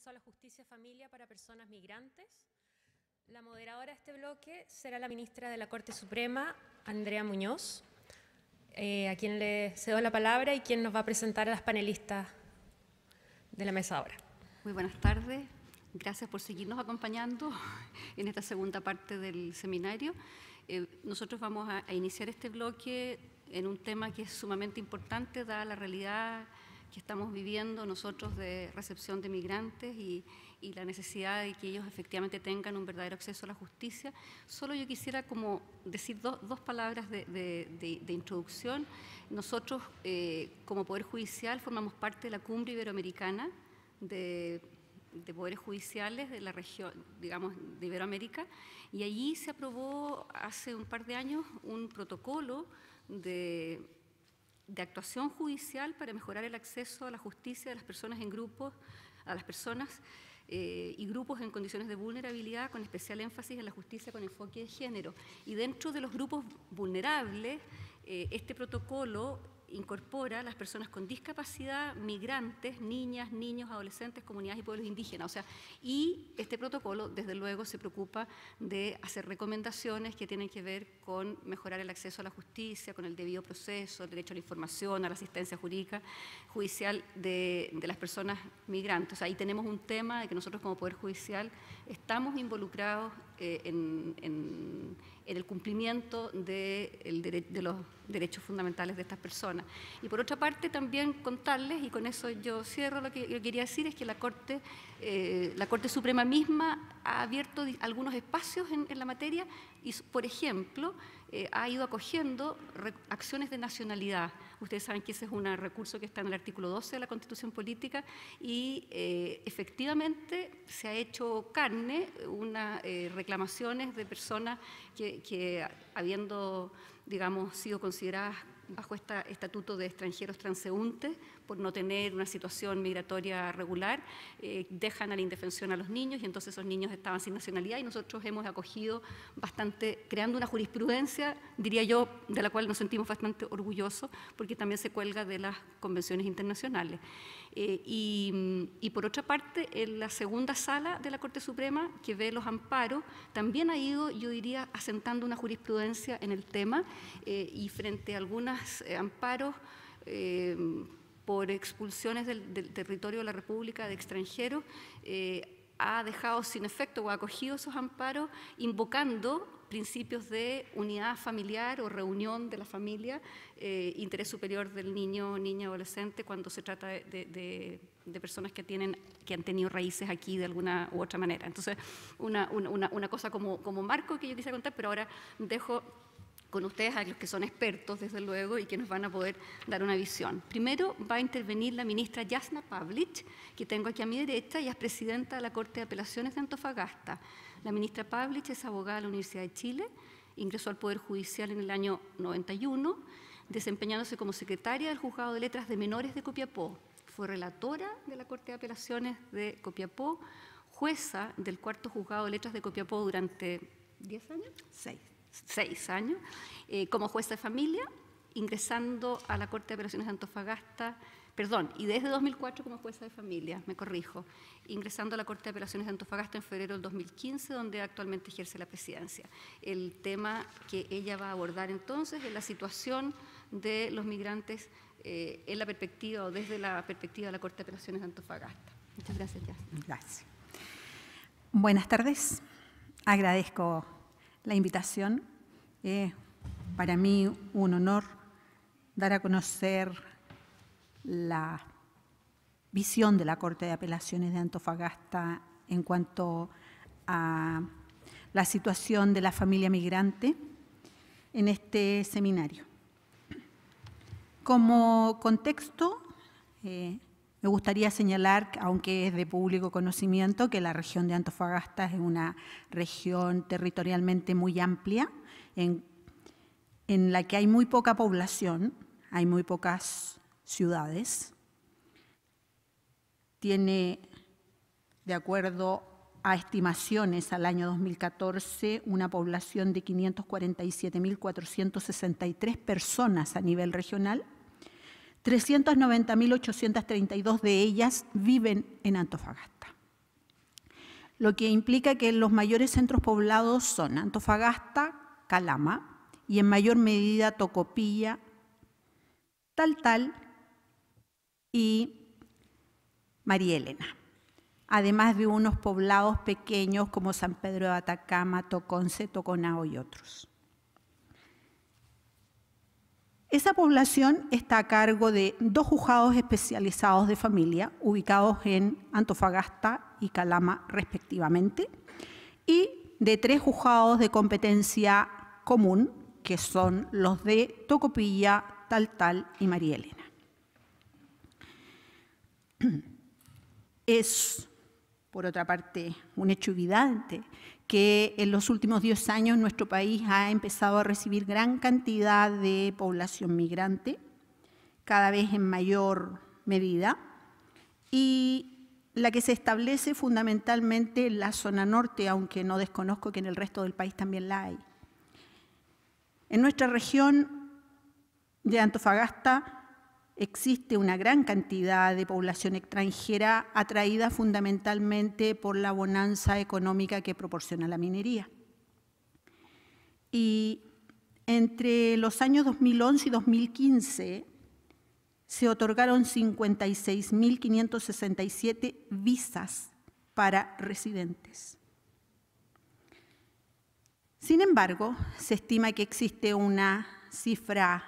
acceso a la justicia y familia para personas migrantes. La moderadora de este bloque será la ministra de la Corte Suprema, Andrea Muñoz, a quien le cedo la palabra y quien nos va a presentar a las panelistas de la mesa ahora. Muy buenas tardes. Gracias por seguirnos acompañando en esta segunda parte del seminario. Nosotros vamos a iniciar este bloque en un tema que es sumamente importante, dada la realidad que estamos viviendo nosotros de recepción de migrantes y la necesidad de que ellos efectivamente tengan un verdadero acceso a la justicia. Solo yo quisiera como decir dos palabras de introducción. Nosotros, como Poder Judicial, formamos parte de la Cumbre Iberoamericana de Poderes Judiciales de la región, digamos, de Iberoamérica, y allí se aprobó hace un par de años un protocolo de actuación judicial para mejorar el acceso a la justicia de las personas en grupos, a las personas y grupos en condiciones de vulnerabilidad, con especial énfasis en la justicia con enfoque de género. Y dentro de los grupos vulnerables, este protocolo incorpora a las personas con discapacidad, migrantes, niñas, niños, adolescentes, comunidades y pueblos indígenas. O sea, y este protocolo, desde luego, se preocupa de hacer recomendaciones que tienen que ver con mejorar el acceso a la justicia, con el debido proceso, el derecho a la información, a la asistencia jurídica, judicial de las personas migrantes. O sea, ahí tenemos un tema de que nosotros como Poder Judicial estamos involucrados en el cumplimiento de los derechos fundamentales de estas personas. Y por otra parte también contarles, y con eso yo cierro, lo que yo quería decir es que la Corte Suprema misma ha abierto algunos espacios en la materia y, por ejemplo, ha ido acogiendo acciones de nacionalidad. Ustedes saben que ese es un recurso que está en el artículo 12 de la Constitución Política y efectivamente se ha hecho carne unas reclamaciones de personas que habiendo, digamos, sido consideradas bajo este estatuto de extranjeros transeúntes por no tener una situación migratoria regular, dejan a la indefensión a los niños y entonces esos niños estaban sin nacionalidad y nosotros hemos acogido bastante, creando una jurisprudencia, diría yo, de la cual nos sentimos bastante orgullosos porque también se cuelga de las convenciones internacionales. Y por otra parte, en la segunda sala de la Corte Suprema, que ve los amparos, también ha ido, yo diría, asentando una jurisprudencia en el tema y frente a algunos amparos por expulsiones del territorio de la República de extranjeros, ha dejado sin efecto o ha acogido esos amparos invocando principios de unidad familiar o reunión de la familia, interés superior del niño, niña, adolescente, cuando se trata de personas que han tenido raíces aquí de alguna u otra manera. Entonces, una cosa como marco que yo quisiera contar, pero ahora dejo con ustedes a los que son expertos, desde luego, y que nos van a poder dar una visión. Primero va a intervenir la ministra Jasna Pavlich, que tengo aquí a mi derecha, y es presidenta de la Corte de Apelaciones de Antofagasta. La ministra Pavlich es abogada de la Universidad de Chile, ingresó al Poder Judicial en el año 91, desempeñándose como secretaria del Juzgado de Letras de Menores de Copiapó. Fue relatora de la Corte de Apelaciones de Copiapó, jueza del Cuarto Juzgado de Letras de Copiapó durante 10 años, 6 años, como jueza de familia, ingresando a la Corte de Apelaciones de Antofagasta, y desde 2004 como jueza de familia, me corrijo, ingresando a la Corte de Apelaciones de Antofagasta en febrero del 2015, donde actualmente ejerce la presidencia. El tema que ella va a abordar entonces es la situación de los migrantes en la perspectiva o desde la perspectiva de la Corte de Apelaciones de Antofagasta. Muchas gracias, Jasna. Gracias. Buenas tardes. Agradezco la invitación. Para mí un honor dar a conocer la visión de la Corte de Apelaciones de Antofagasta en cuanto a la situación de la familia migrante en este seminario. Como contexto, me gustaría señalar, aunque es de público conocimiento, que la región de Antofagasta es una región territorialmente muy amplia, en la que hay muy poca población, hay muy pocas ciudades. Tiene, de acuerdo a estimaciones al año 2014, una población de 547.463 personas a nivel regional. 390.832 de ellas viven en Antofagasta. lo que implica que los mayores centros poblados son Antofagasta, Calama y en mayor medida Tocopilla, Taltal y María Elena, además de unos poblados pequeños como San Pedro de Atacama, Toconce, Toconao y otros. Esa población está a cargo de 2 juzgados especializados de familia, ubicados en Antofagasta y Calama respectivamente, y de 3 juzgados de competencia común, que son los de Tocopilla, Taltal y María Elena. Es, por otra parte, un hecho evidente que en los últimos 10 años nuestro país ha empezado a recibir gran cantidad de población migrante, cada vez en mayor medida, y la que se establece fundamentalmente en la zona norte, aunque no desconozco que en el resto del país también la hay. En nuestra región de Antofagasta existe una gran cantidad de población extranjera atraída fundamentalmente por la bonanza económica que proporciona la minería. Y entre los años 2011 y 2015 se otorgaron 56.567 visas para residentes. Sin embargo, se estima que existe una cifra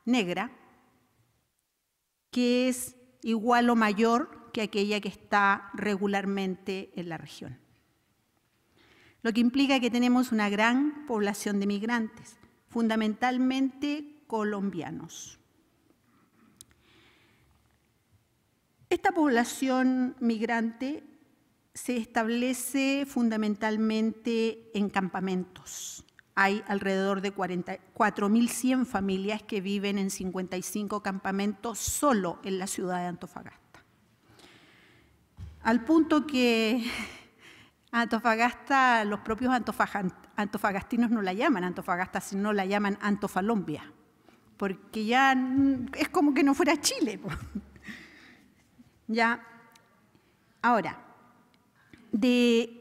negra que es igual o mayor que aquella que está regularmente en la región. Lo que implica que tenemos una gran población de migrantes, fundamentalmente colombianos. Esta población migrante se establece fundamentalmente en campamentos. Hay alrededor de 4.100 familias que viven en 55 campamentos solo en la ciudad de Antofagasta. Al punto que Antofagasta, los propios antofagastinos no la llaman Antofagasta, sino la llaman Antofalombia, porque ya es como que no fuera Chile. Ya. Ahora, de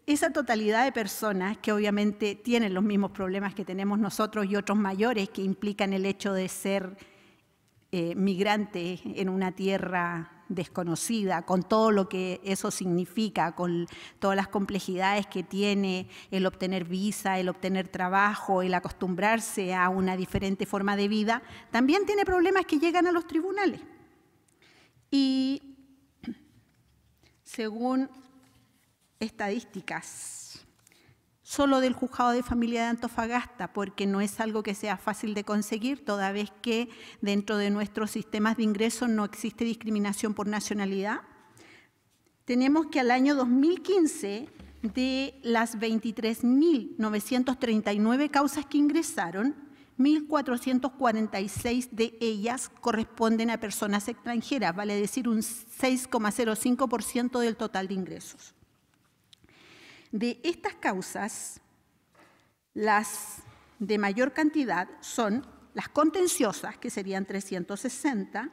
esa totalidad de personas que obviamente tienen los mismos problemas que tenemos nosotros y otros mayores que implican el hecho de ser migrante en una tierra desconocida, con todo lo que eso significa, con todas las complejidades que tiene el obtener visa, el obtener trabajo, el acostumbrarse a una diferente forma de vida, también tiene problemas que llegan a los tribunales. Y según estadísticas, solo del Juzgado de Familia de Antofagasta, porque no es algo que sea fácil de conseguir, toda vez que dentro de nuestros sistemas de ingresos no existe discriminación por nacionalidad. Tenemos que al año 2015, de las 23.939 causas que ingresaron, 1.446 de ellas corresponden a personas extranjeras, vale decir un 6,05% del total de ingresos. De estas causas, las de mayor cantidad son las contenciosas, que serían 360,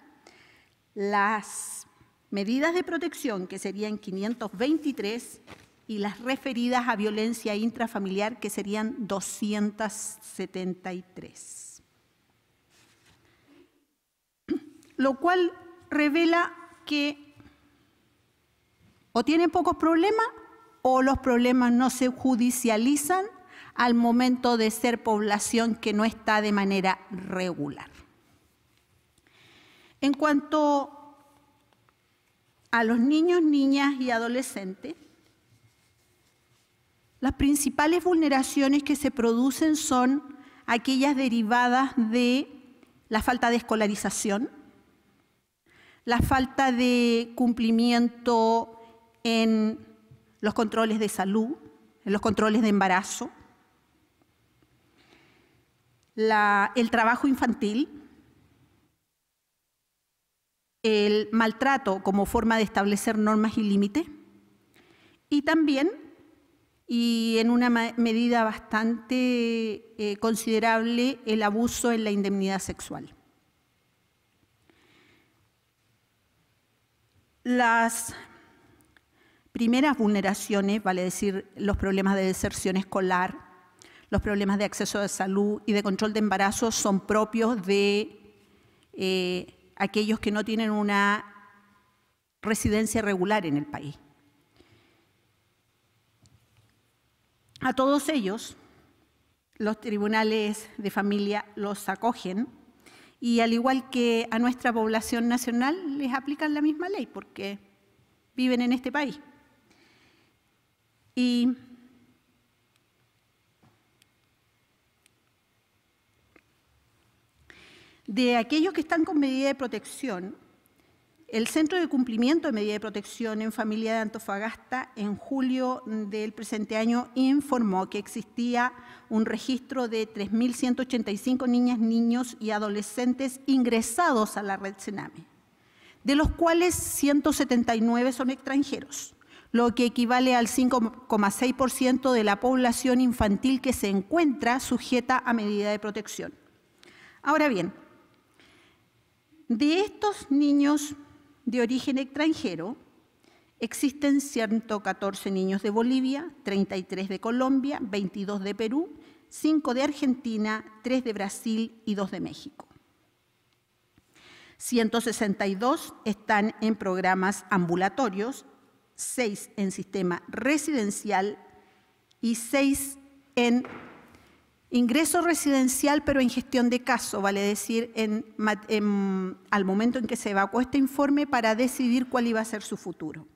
las medidas de protección, que serían 523, y las referidas a violencia intrafamiliar, que serían 273. Lo cual revela que o tienen pocos problemas o los problemas no se judicializan al momento de ser población que no está de manera regular. En cuanto a los niños, niñas y adolescentes, las principales vulneraciones que se producen son aquellas derivadas de la falta de escolarización, la falta de cumplimiento en los controles de salud, en los controles de embarazo, el trabajo infantil, el maltrato como forma de establecer normas y límites, y también, y en una medida bastante considerable, el abuso en la indemnidad sexual. Las primeras vulneraciones, vale decir, los problemas de deserción escolar, los problemas de acceso a salud y de control de embarazo son propios de aquellos que no tienen una residencia regular en el país. A todos ellos, los tribunales de familia los acogen y, al igual que a nuestra población nacional, les aplican la misma ley porque viven en este país. Y de aquellos que están con medida de protección, el Centro de Cumplimiento de Medida de Protección en Familia de Antofagasta, en julio del presente año, informó que existía un registro de 3.185 niñas, niños y adolescentes ingresados a la red CENAME, de los cuales 179 son extranjeros, lo que equivale al 5,6% de la población infantil que se encuentra sujeta a medida de protección. Ahora bien, de estos niños de origen extranjero, existen 114 niños de Bolivia, 33 de Colombia, 22 de Perú, 5 de Argentina, 3 de Brasil y 2 de México. 162 están en programas ambulatorios, 6 en sistema residencial y 6 en ingreso residencial, pero en gestión de caso, vale decir, al momento en que se evacuó este informe para decidir cuál iba a ser su futuro.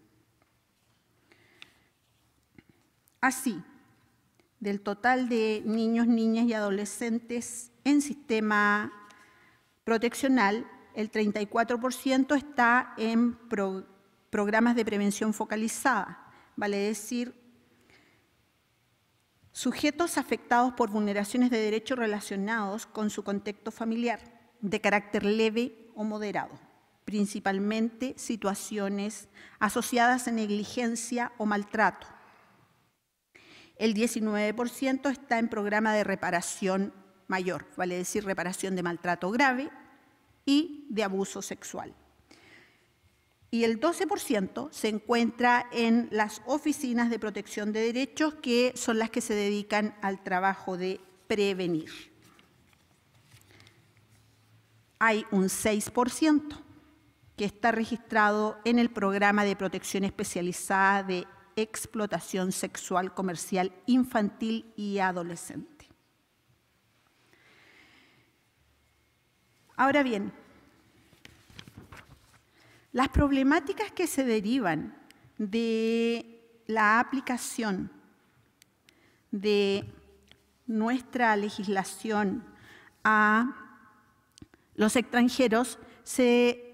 Así, del total de niños, niñas y adolescentes en sistema proteccional, el 34% está en programas de prevención focalizada, vale decir, sujetos afectados por vulneraciones de derechos relacionados con su contexto familiar, de carácter leve o moderado, principalmente situaciones asociadas a negligencia o maltrato. El 19% está en programa de reparación mayor, vale decir, reparación de maltrato grave y de abuso sexual. Y el 12% se encuentra en las oficinas de protección de derechos, que son las que se dedican al trabajo de prevenir. Hay un 6% que está registrado en el programa de protección especializada de explotación sexual comercial infantil y adolescente. Ahora bien, las problemáticas que se derivan de la aplicación de nuestra legislación a los extranjeros se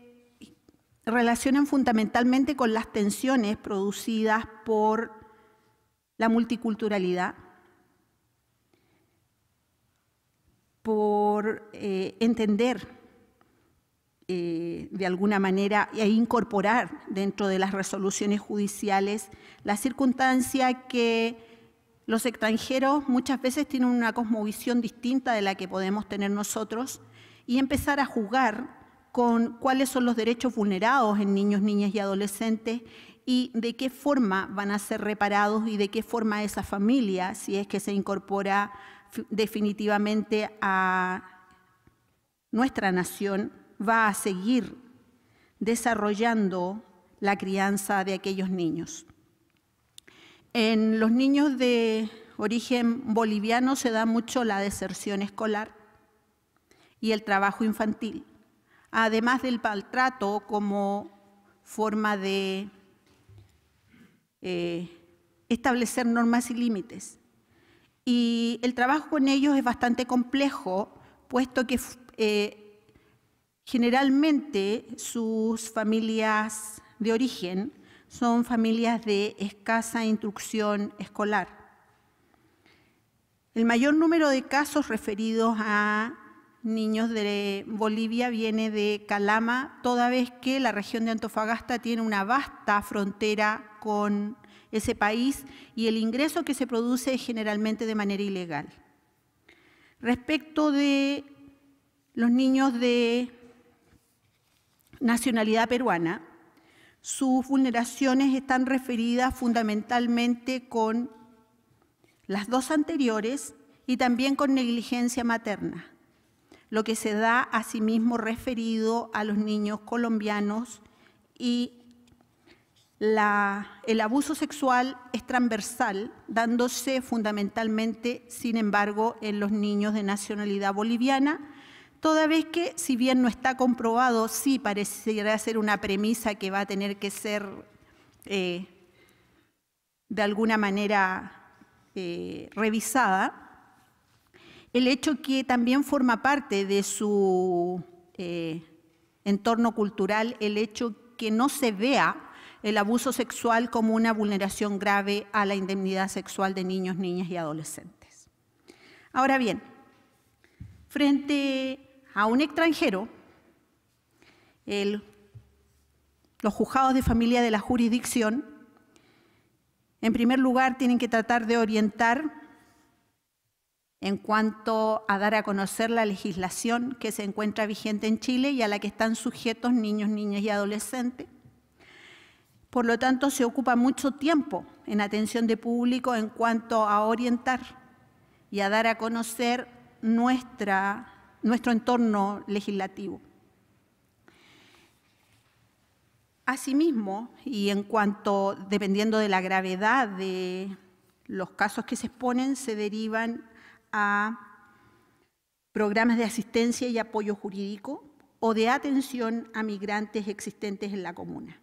relacionan fundamentalmente con las tensiones producidas por la multiculturalidad, por entender de alguna manera e incorporar dentro de las resoluciones judiciales la circunstancia que los extranjeros muchas veces tienen una cosmovisión distinta de la que podemos tener nosotros y empezar a jugar con cuáles son los derechos vulnerados en niños, niñas y adolescentes y de qué forma van a ser reparados y de qué forma esa familia, si es que se incorpora definitivamente a nuestra nación, va a seguir desarrollando la crianza de aquellos niños. En los niños de origen boliviano se da mucho la deserción escolar y el trabajo infantil, además del maltrato como forma de establecer normas y límites. Y el trabajo con ellos es bastante complejo, puesto que generalmente sus familias de origen son familias de escasa instrucción escolar. El mayor número de casos referidos a niños de Bolivia viene de Calama, toda vez que la región de Antofagasta tiene una vasta frontera con ese país y el ingreso que se produce es generalmente de manera ilegal. Respecto de los niños de nacionalidad peruana, sus vulneraciones están referidas fundamentalmente con las dos anteriores y también con negligencia materna, lo que se da asimismo referido a los niños colombianos, y el abuso sexual es transversal, dándose fundamentalmente, sin embargo, en los niños de nacionalidad boliviana, toda vez que, si bien no está comprobado, sí pareciera ser una premisa que va a tener que ser de alguna manera revisada, el hecho que también forma parte de su entorno cultural, el hecho que no se vea el abuso sexual como una vulneración grave a la indemnidad sexual de niños, niñas y adolescentes. Ahora bien, frente a un extranjero, los juzgados de familia de la jurisdicción, en primer lugar, tienen que tratar de orientar en cuanto a dar a conocer la legislación que se encuentra vigente en Chile y a la que están sujetos niños, niñas y adolescentes. Por lo tanto, se ocupa mucho tiempo en atención de público en cuanto a orientar y a dar a conocer nuestro entorno legislativo. Asimismo, y en cuanto, dependiendo de la gravedad de los casos que se exponen, se derivan a programas de asistencia y apoyo jurídico o de atención a migrantes existentes en la comuna.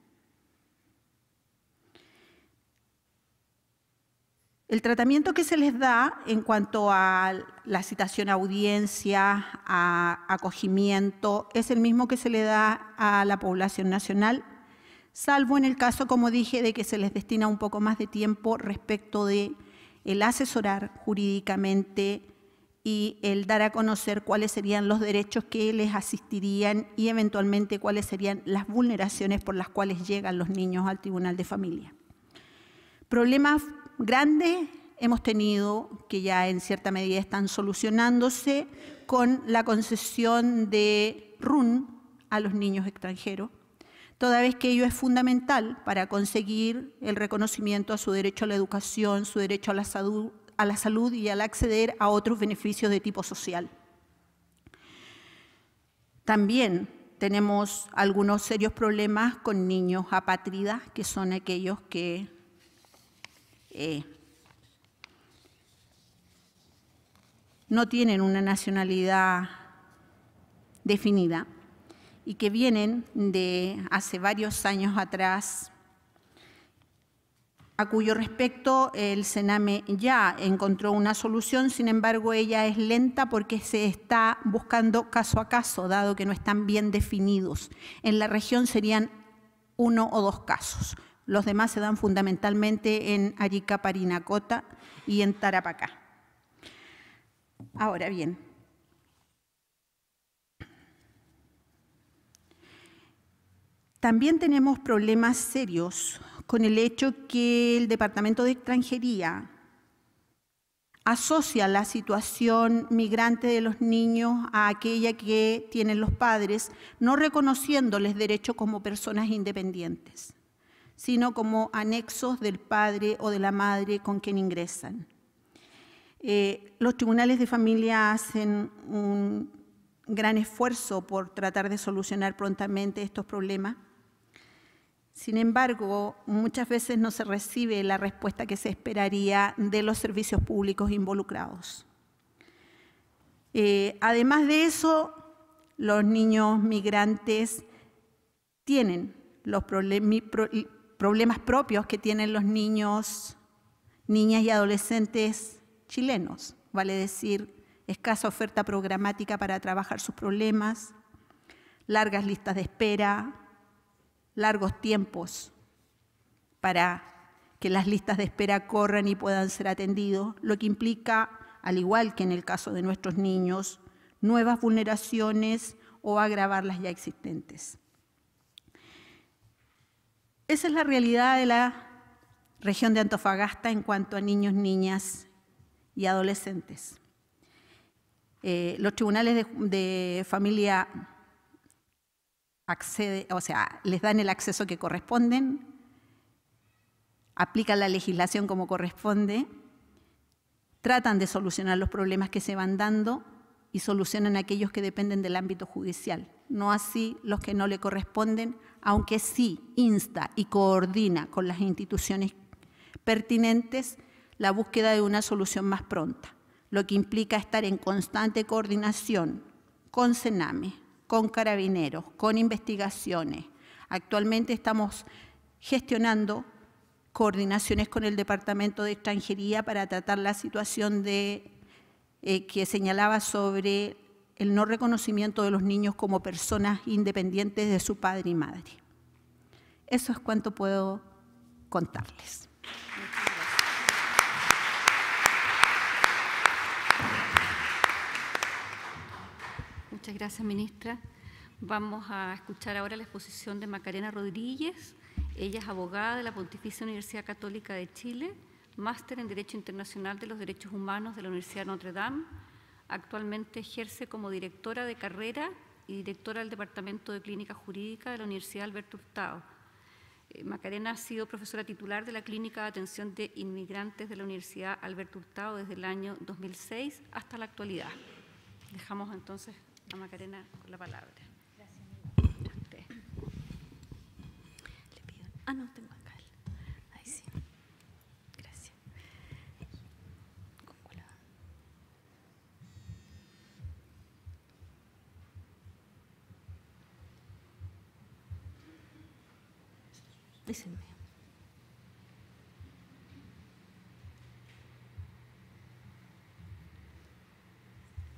El tratamiento que se les da en cuanto a la citación a audiencia, a acogimiento, es el mismo que se le da a la población nacional, salvo en el caso, como dije, de que se les destina un poco más de tiempo respecto de el asesorar jurídicamente y el dar a conocer cuáles serían los derechos que les asistirían y eventualmente cuáles serían las vulneraciones por las cuales llegan los niños al Tribunal de Familia. Problemas grandes hemos tenido, que ya en cierta medida están solucionándose, con la concesión de RUN a los niños extranjeros, toda vez que ello es fundamental para conseguir el reconocimiento a su derecho a la educación, su derecho a la salud y al acceder a otros beneficios de tipo social. También tenemos algunos serios problemas con niños apátridas, que son aquellos que no tienen una nacionalidad definida y que vienen de hace varios años atrás, a cuyo respecto el CENAME ya encontró una solución. Sin embargo, ella es lenta porque se está buscando caso a caso, dado que no están bien definidos. En la región serían 1 o 2 casos. Los demás se dan fundamentalmente en Arica, Parinacota y en Tarapacá. Ahora bien, también tenemos problemas serios con el hecho que el Departamento de Extranjería asocia la situación migrante de los niños a aquella que tienen los padres, no reconociéndoles derecho como personas independientes, sino como anexos del padre o de la madre con quien ingresan. Los tribunales de familia hacen un gran esfuerzo por tratar de solucionar prontamente estos problemas. Sin embargo, muchas veces no se recibe la respuesta que se esperaría de los servicios públicos involucrados. Además de eso, los niños migrantes tienen los problemas propios que tienen los niños, niñas y adolescentes chilenos, vale decir, escasa oferta programática para trabajar sus problemas, largas listas de espera, largos tiempos para que las listas de espera corran y puedan ser atendidos, lo que implica, al igual que en el caso de nuestros niños, nuevas vulneraciones o agravar las ya existentes. Esa es la realidad de la región de Antofagasta en cuanto a niños, niñas y adolescentes. Los tribunales de familia les dan el acceso que corresponden, aplican la legislación como corresponde, tratan de solucionar los problemas que se van dando y solucionan aquellos que dependen del ámbito judicial, no así los que no le corresponden, aunque sí insta y coordina con las instituciones pertinentes la búsqueda de una solución más pronta, lo que implica estar en constante coordinación con Sename, con Carabineros, con investigaciones. Actualmente estamos gestionando coordinaciones con el Departamento de Extranjería para tratar la situación que señalaba sobre el no reconocimiento de los niños como personas independientes de su padre y madre. Eso es cuanto puedo contarles. Muchas gracias, ministra. Vamos a escuchar ahora la exposición de Macarena Rodríguez. Ella es abogada de la Pontificia Universidad Católica de Chile, máster en Derecho Internacional de los Derechos Humanos de la Universidad de Notre Dame. Actualmente ejerce como directora de carrera y directora del Departamento de Clínica Jurídica de la Universidad Alberto Hurtado. Macarena ha sido profesora titular de la Clínica de Atención de Inmigrantes de la Universidad Alberto Hurtado desde el año 2006 hasta la actualidad. Dejamos entonces a Macarena con la palabra. No, tengo acá. Ahí sí. Gracias. Ese es mío.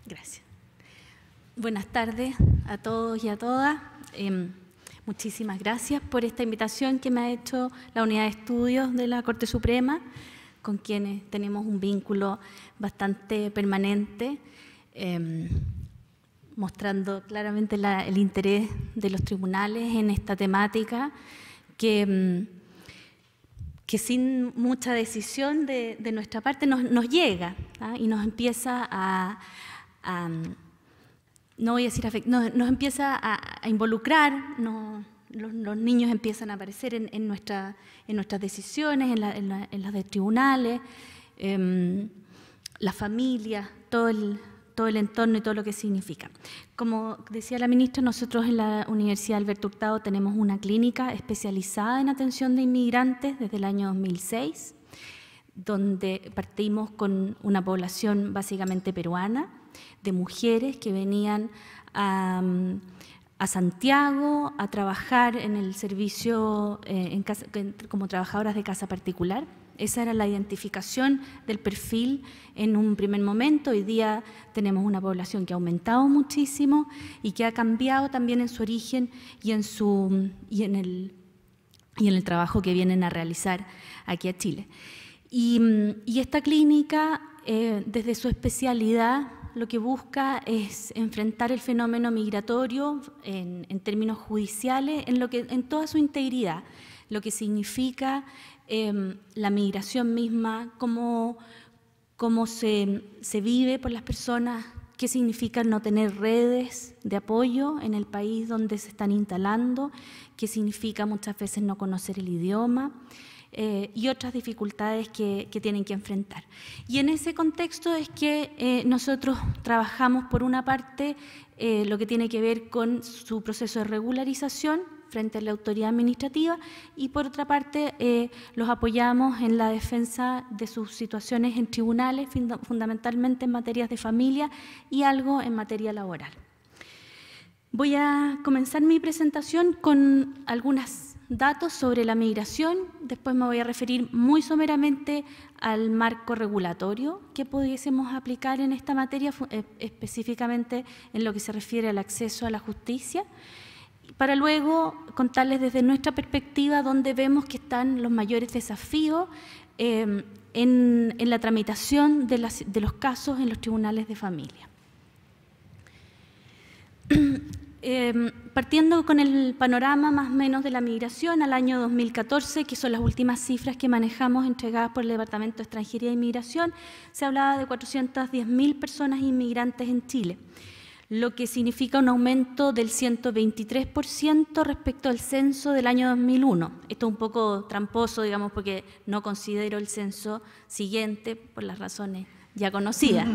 Gracias. Buenas tardes a todos y a todas. Muchísimas gracias por esta invitación que me ha hecho la Unidad de Estudios de la Corte Suprema, con quienes tenemos un vínculo bastante permanente, mostrando claramente el interés de los tribunales en esta temática, que sin mucha decisión de nuestra parte nos llega, y nos empieza nos empieza a involucrar, los niños empiezan a aparecer en nuestras decisiones, en las de tribunales, las familias, todo el entorno y todo lo que significa. Como decía la ministra, nosotros en la Universidad Alberto Hurtado tenemos una clínica especializada en atención de inmigrantes desde el año 2006, donde partimos con una población básicamente peruana, de mujeres que venían a Santiago a trabajar en el servicio como trabajadoras de casa particular. Esa era la identificación del perfil en un primer momento. Hoy día tenemos una población que ha aumentado muchísimo y que ha cambiado también en su origen y en el trabajo que vienen a realizar aquí a Chile. Y esta clínica, desde su especialidad, lo que busca es enfrentar el fenómeno migratorio en términos judiciales, en toda su integridad, lo que significa la migración misma, cómo se vive por las personas, qué significa no tener redes de apoyo en el país donde se están instalando, qué significa muchas veces no conocer el idioma, y otras dificultades que tienen que enfrentar. Y en ese contexto es que nosotros trabajamos, por una parte, lo que tiene que ver con su proceso de regularización frente a la autoridad administrativa, y por otra parte los apoyamos en la defensa de sus situaciones en tribunales, fundamentalmente en materias de familia y algo en materia laboral. Voy a comenzar mi presentación con algunos datos sobre la migración, después me voy a referir muy someramente al marco regulatorio que pudiésemos aplicar en esta materia, específicamente en lo que se refiere al acceso a la justicia, para luego contarles desde nuestra perspectiva dónde vemos que están los mayores desafíos en la tramitación de los casos en los tribunales de familia. Partiendo con el panorama más o menos de la migración al año 2014, que son las últimas cifras que manejamos entregadas por el Departamento de Extranjería e Inmigración, se hablaba de 410.000 personas inmigrantes en Chile. lo que significa un aumento del 123% respecto al censo del año 2001. Esto es un poco tramposo, digamos, porque no considero el censo siguiente por las razones ya conocidas.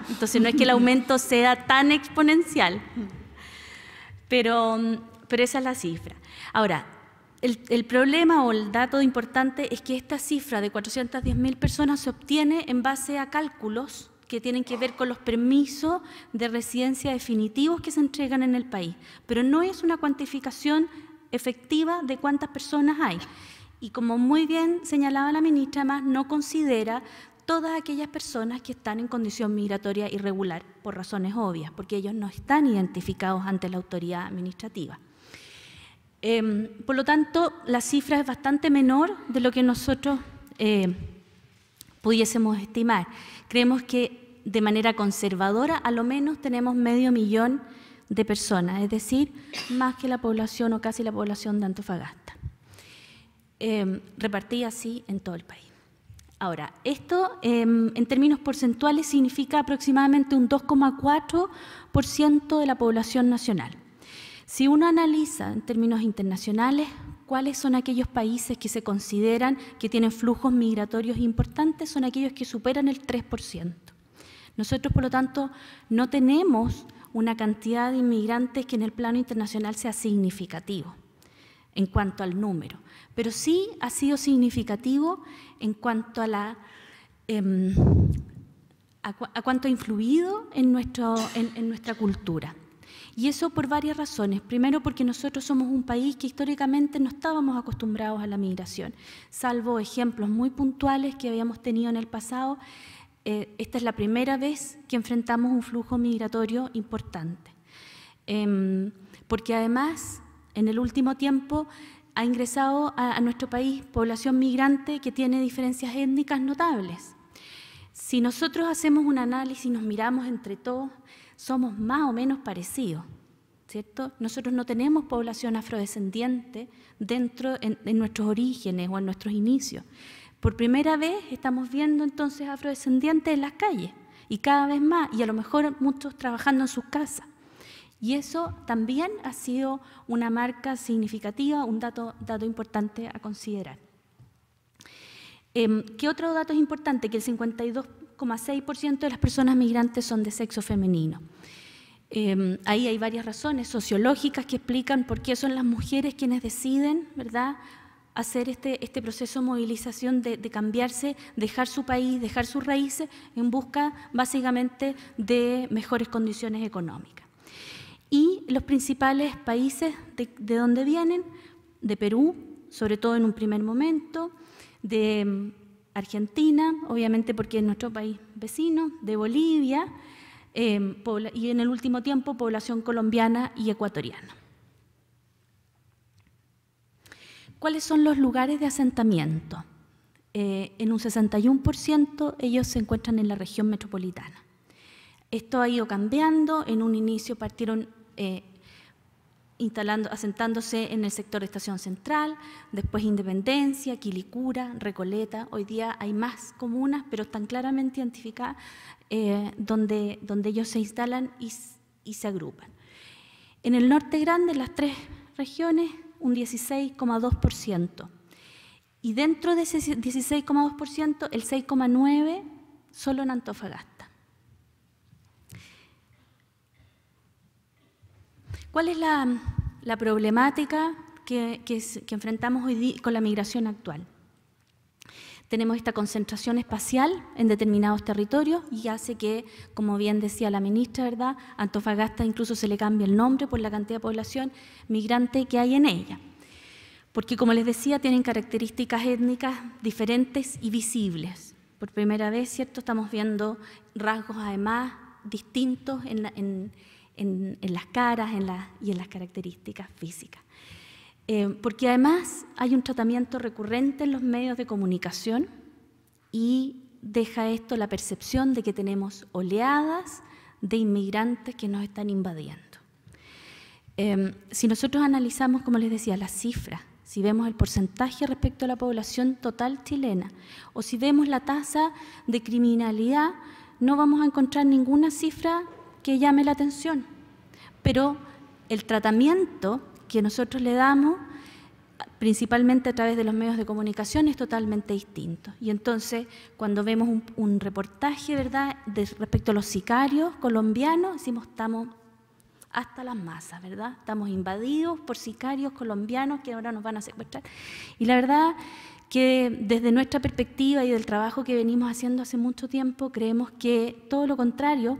Entonces no es que el aumento sea tan exponencial, pero esa es la cifra. Ahora, el problema o el dato importante es que esta cifra de 410.000 personas se obtiene en base a cálculos que tienen que ver con los permisos de residencia definitivos que se entregan en el país, pero no es una cuantificación efectiva de cuántas personas hay. Y como muy bien señalaba la ministra, además no considera todas aquellas personas que están en condición migratoria irregular, por razones obvias, porque ellos no están identificados ante la autoridad administrativa. Por lo tanto, la cifra es bastante menor de lo que nosotros pudiésemos estimar. Creemos que de manera conservadora, a lo menos tenemos 500.000 de personas, es decir, más que la población o casi la población de Antofagasta, repartida así en todo el país. Ahora, esto en términos porcentuales significa aproximadamente un 2,4% de la población nacional. Si uno analiza en términos internacionales cuáles son aquellos países que se consideran que tienen flujos migratorios importantes, son aquellos que superan el 3%. Nosotros, por lo tanto, no tenemos una cantidad de inmigrantes que en el plano internacional sea significativo en cuanto al número, pero sí ha sido significativo en cuanto a cuánto ha influido en nuestra cultura. Y eso por varias razones. Primero, porque nosotros somos un país que históricamente no estábamos acostumbrados a la migración, salvo ejemplos muy puntuales que habíamos tenido en el pasado. Esta es la primera vez que enfrentamos un flujo migratorio importante, porque además en el último tiempo ha ingresado a nuestro país población migrante que tiene diferencias étnicas notables. Si nosotros hacemos un análisis y nos miramos entre todos, somos más o menos parecidos, ¿cierto? Nosotros no tenemos población afrodescendiente dentro en nuestros orígenes o en nuestros inicios. Por primera vez estamos viendo entonces afrodescendientes en las calles y cada vez más, y a lo mejor muchos trabajando en sus casas. Y eso también ha sido una marca significativa, un dato importante a considerar. ¿Qué otro dato es importante? Que el 52,6% de las personas migrantes son de sexo femenino. Ahí hay varias razones sociológicas que explican por qué son las mujeres quienes deciden, ¿verdad?, hacer este proceso de movilización de cambiarse, dejar su país, dejar sus raíces, en busca básicamente de mejores condiciones económicas. Y los principales países de donde vienen, de Perú, sobre todo en un primer momento, de Argentina, obviamente porque es nuestro país vecino, de Bolivia, y en el último tiempo población colombiana y ecuatoriana. ¿Cuáles son los lugares de asentamiento? En un 61% ellos se encuentran en la región metropolitana. Esto ha ido cambiando. En un inicio partieron asentándose en el sector de Estación Central, después Independencia, Quilicura, Recoleta. Hoy día hay más comunas, pero están claramente identificadas donde ellos se instalan y se agrupan. En el norte grande, en las 3 regiones, un 16,2%. Y dentro de ese 16,2%, el 6,9% solo en Antofagasta. ¿Cuál es la problemática que enfrentamos hoy día con la migración actual? Tenemos esta concentración espacial en determinados territorios y hace que, como bien decía la ministra, ¿verdad?, Antofagasta incluso se le cambia el nombre por la cantidad de población migrante que hay en ella. Porque, como les decía, tienen características étnicas diferentes y visibles. Por primera vez, ¿cierto?, estamos viendo rasgos además distintos en las caras y en las características físicas. Porque además hay un tratamiento recurrente en los medios de comunicación y deja esto la percepción de que tenemos oleadas de inmigrantes que nos están invadiendo. Si nosotros analizamos, como les decía, las cifras, si vemos el porcentaje respecto a la población total chilena o si vemos la tasa de criminalidad, no vamos a encontrar ninguna cifra que llame la atención. pero el tratamiento que nosotros le damos, principalmente a través de los medios de comunicación, es totalmente distinto. Y entonces, cuando vemos un reportaje, ¿verdad?, respecto a los sicarios colombianos, decimos, estamos hasta las masas, ¿verdad? Estamos invadidos por sicarios colombianos que ahora nos van a secuestrar. Y la verdad que desde nuestra perspectiva y del trabajo que venimos haciendo hace mucho tiempo, creemos que todo lo contrario,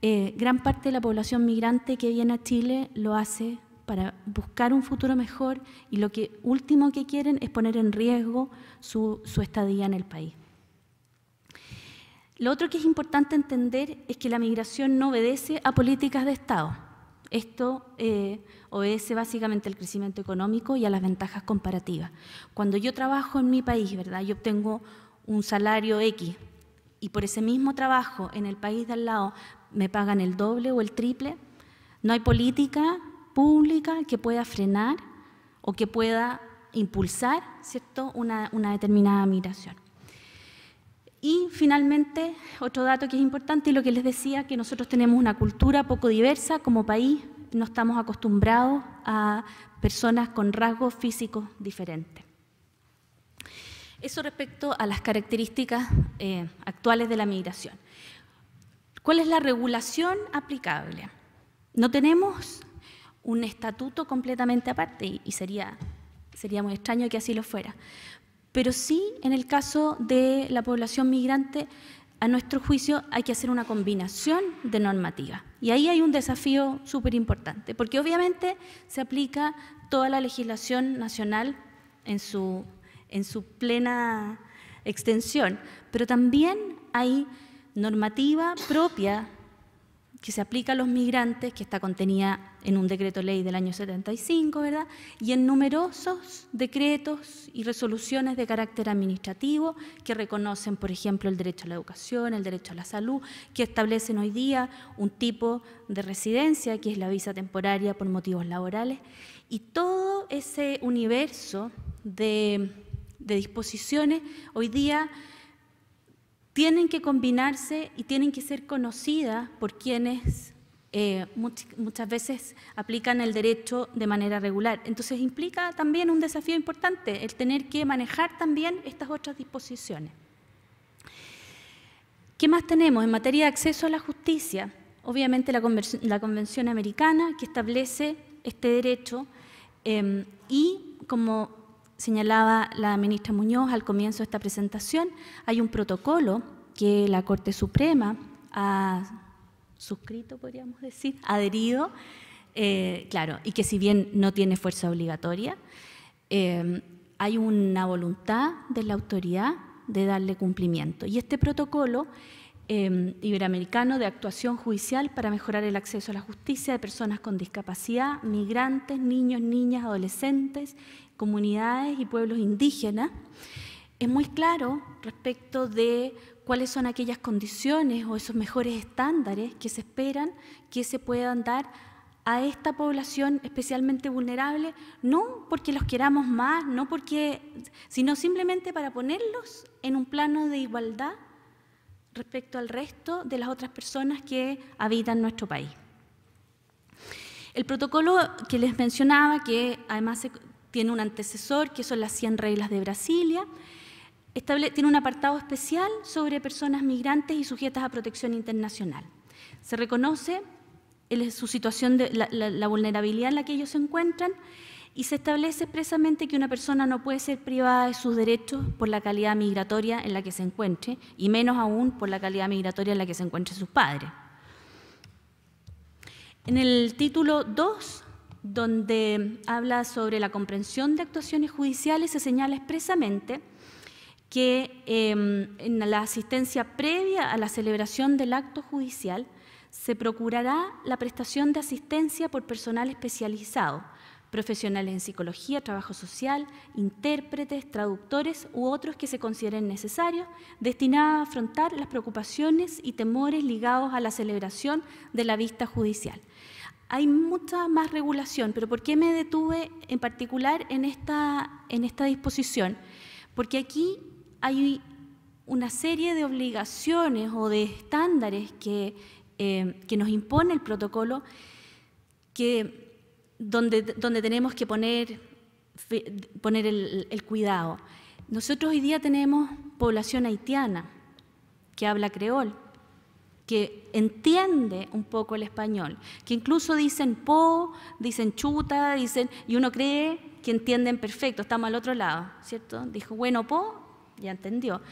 gran parte de la población migrante que viene a Chile lo hace para buscar un futuro mejor, y lo último que quieren es poner en riesgo su estadía en el país. Lo otro que es importante entender es que la migración no obedece a políticas de Estado. Esto obedece básicamente al crecimiento económico y a las ventajas comparativas. Cuando yo trabajo en mi país, ¿verdad?, yo obtengo un salario X, y por ese mismo trabajo en el país de al lado me pagan el doble o el triple, no hay política pública que pueda frenar o que pueda impulsar, ¿cierto?, una determinada migración. Y finalmente, otro dato que es importante, y lo que les decía, que nosotros tenemos una cultura poco diversa como país, no estamos acostumbrados a personas con rasgos físicos diferentes. Eso respecto a las características actuales de la migración. ¿Cuál es la regulación aplicable? No tenemos un estatuto completamente aparte, y sería muy extraño que así lo fuera. Pero sí, en el caso de la población migrante, a nuestro juicio hay que hacer una combinación de normativas. Y ahí hay un desafío súper importante, porque obviamente se aplica toda la legislación nacional en su plena extensión, pero también hay normativa propia que se aplica a los migrantes, que está contenida en un decreto ley del año 75, ¿verdad?, y en numerosos decretos y resoluciones de carácter administrativo que reconocen, por ejemplo, el derecho a la educación, el derecho a la salud, que establecen hoy día un tipo de residencia, que es la visa temporaria por motivos laborales, y todo ese universo de disposiciones hoy día tienen que combinarse y tienen que ser conocidas por quienes muchas veces aplican el derecho de manera regular. Entonces implica también un desafío importante, el tener que manejar también estas otras disposiciones. ¿Qué más tenemos? En materia de acceso a la justicia, obviamente la Convención Americana, que establece este derecho, y como señalaba la ministra Muñoz al comienzo de esta presentación, hay un protocolo que la Corte Suprema ha suscrito, podríamos decir, adherido, claro, y que si bien no tiene fuerza obligatoria, hay una voluntad de la autoridad de darle cumplimiento. Y este protocolo iberoamericano de actuación judicial para mejorar el acceso a la justicia de personas con discapacidad, migrantes, niños, niñas, adolescentes, comunidades y pueblos indígenas, es muy claro respecto de cuáles son aquellas condiciones o esos mejores estándares que se esperan que se puedan dar a esta población especialmente vulnerable, no porque los queramos más, sino simplemente para ponerlos en un plano de igualdad respecto al resto de las otras personas que habitan nuestro país. El protocolo que les mencionaba, que además tiene un antecesor, que son las 100 reglas de Brasilia, tiene un apartado especial sobre personas migrantes y sujetas a protección internacional. Se reconoce su situación, la vulnerabilidad en la que ellos se encuentran, y se establece expresamente que una persona no puede ser privada de sus derechos por la calidad migratoria en la que se encuentre, y menos aún por la calidad migratoria en la que se encuentren sus padres. En el título 2, donde habla sobre la comprensión de actuaciones judiciales, se señala expresamente que en la asistencia previa a la celebración del acto judicial se procurará la prestación de asistencia por personal especializado, profesionales en psicología, trabajo social, intérpretes, traductores u otros que se consideren necesarios, destinados a afrontar las preocupaciones y temores ligados a la celebración de la vista judicial. Hay mucha más regulación, pero ¿por qué me detuve en particular en esta disposición? Porque aquí hay una serie de obligaciones o de estándares que nos impone el protocolo, donde tenemos que poner el cuidado. Nosotros hoy día tenemos población haitiana que habla creol, que entiende un poco el español, que incluso dicen po, dicen chuta, y uno cree que entienden perfecto, estamos al otro lado, ¿cierto? Dijo, bueno, po, ya entendió.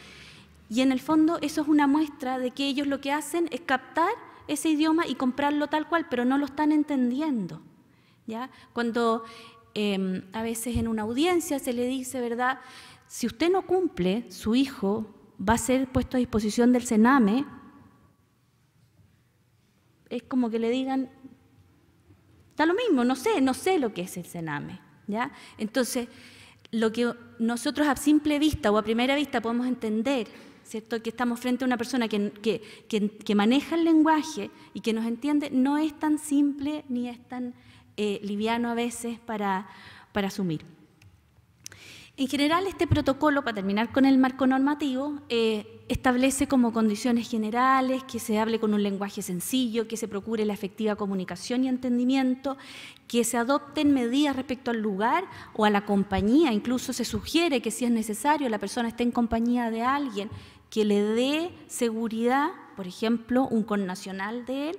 Y en el fondo eso es una muestra de que ellos lo que hacen es captar ese idioma y comprarlo tal cual, pero no lo están entendiendo, ¿ya? Cuando a veces en una audiencia se le dice, ¿verdad?, si usted no cumple, su hijo va a ser puesto a disposición del Sename, es como que le digan, da lo mismo, no sé lo que es el Sename, ¿ya? Entonces, lo que nosotros a simple vista o a primera vista podemos entender, ¿cierto?, que estamos frente a una persona que maneja el lenguaje y que nos entiende, no es tan simple ni es tan liviano a veces para asumir. En general, este protocolo, para terminar con el marco normativo, establece como condiciones generales que se hable con un lenguaje sencillo, que se procure la efectiva comunicación y entendimiento, que se adopten medidas respecto al lugar o a la compañía. Incluso se sugiere que si es necesario la persona esté en compañía de alguien que le dé seguridad, por ejemplo, un connacional de él,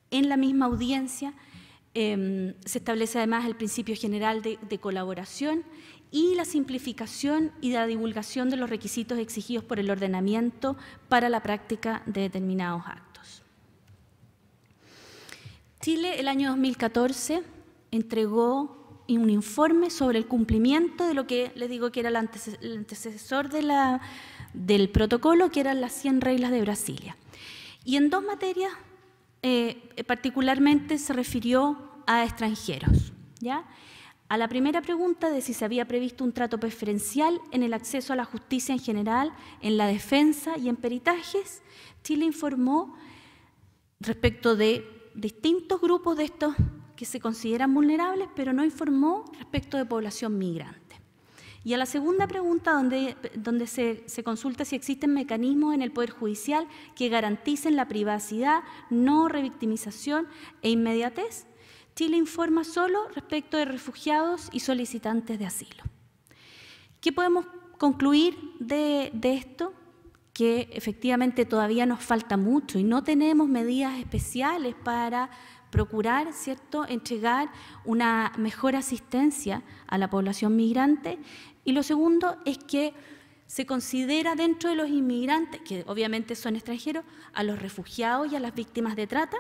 en la misma audiencia. Se establece además el principio general de colaboración y la simplificación y la divulgación de los requisitos exigidos por el ordenamiento para la práctica de determinados actos. Chile, el año 2014, entregó un informe sobre el cumplimiento de lo que les digo que era el antecesor del protocolo, que eran las 100 reglas de Brasilia. Y en dos materias particularmente se refirió a extranjeros, ¿ya? A la primera pregunta de si se había previsto un trato preferencial en el acceso a la justicia en general, en la defensa y en peritajes, Chile informó respecto de distintos grupos de estos que se consideran vulnerables, pero no informó respecto de población migrante. Y a la segunda pregunta, donde se consulta si existen mecanismos en el Poder Judicial que garanticen la privacidad, no revictimización e inmediatez, Chile informa solo respecto de refugiados y solicitantes de asilo. ¿Qué podemos concluir de esto? Que efectivamente todavía nos falta mucho y no tenemos medidas especiales para procurar, ¿cierto?, entregar una mejor asistencia a la población migrante. Y lo segundo es que se considera dentro de los inmigrantes, que obviamente son extranjeros, a los refugiados y a las víctimas de trata,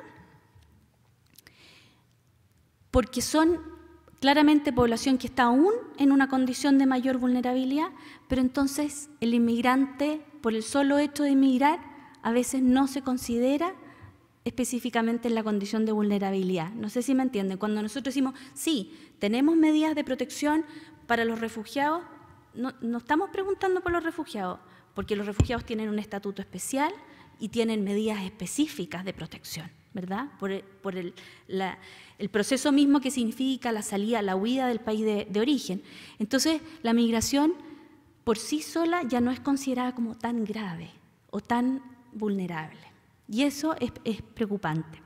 porque son claramente población que está aún en una condición de mayor vulnerabilidad, pero entonces el inmigrante, por el solo hecho de inmigrar, a veces no se considera específicamente en la condición de vulnerabilidad. No sé si me entienden. Cuando nosotros decimos, sí, tenemos medidas de protección para los refugiados, no estamos preguntando por los refugiados, porque los refugiados tienen un estatuto especial y tienen medidas específicas de protección, ¿verdad? Por el proceso mismo que significa la salida, la huida del país de origen. Entonces, la migración por sí sola ya no es considerada como tan grave o tan vulnerable. Y eso es preocupante.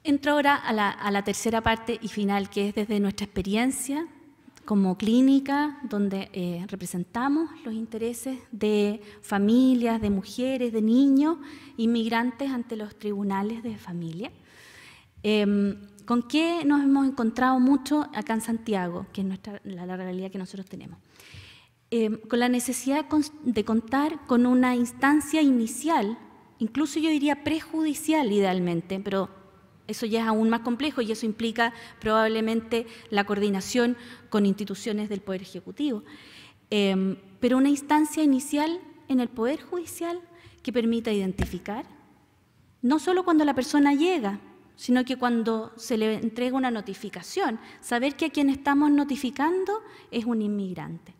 Entro ahora a la tercera parte y final, que es desde nuestra experiencia como clínica, donde representamos los intereses de familias, de mujeres, de niños, inmigrantes ante los tribunales de familia. ¿Con qué nos hemos encontrado mucho acá en Santiago, que es la realidad que nosotros tenemos? Con la necesidad de contar con una instancia inicial, incluso yo diría prejudicial idealmente, pero eso ya es aún más complejo y eso implica probablemente la coordinación con instituciones del Poder Ejecutivo. Pero una instancia inicial en el Poder Judicial que permita identificar, no solo cuando la persona llega, sino que cuando se le entrega una notificación, saber que a quien estamos notificando es un inmigrante,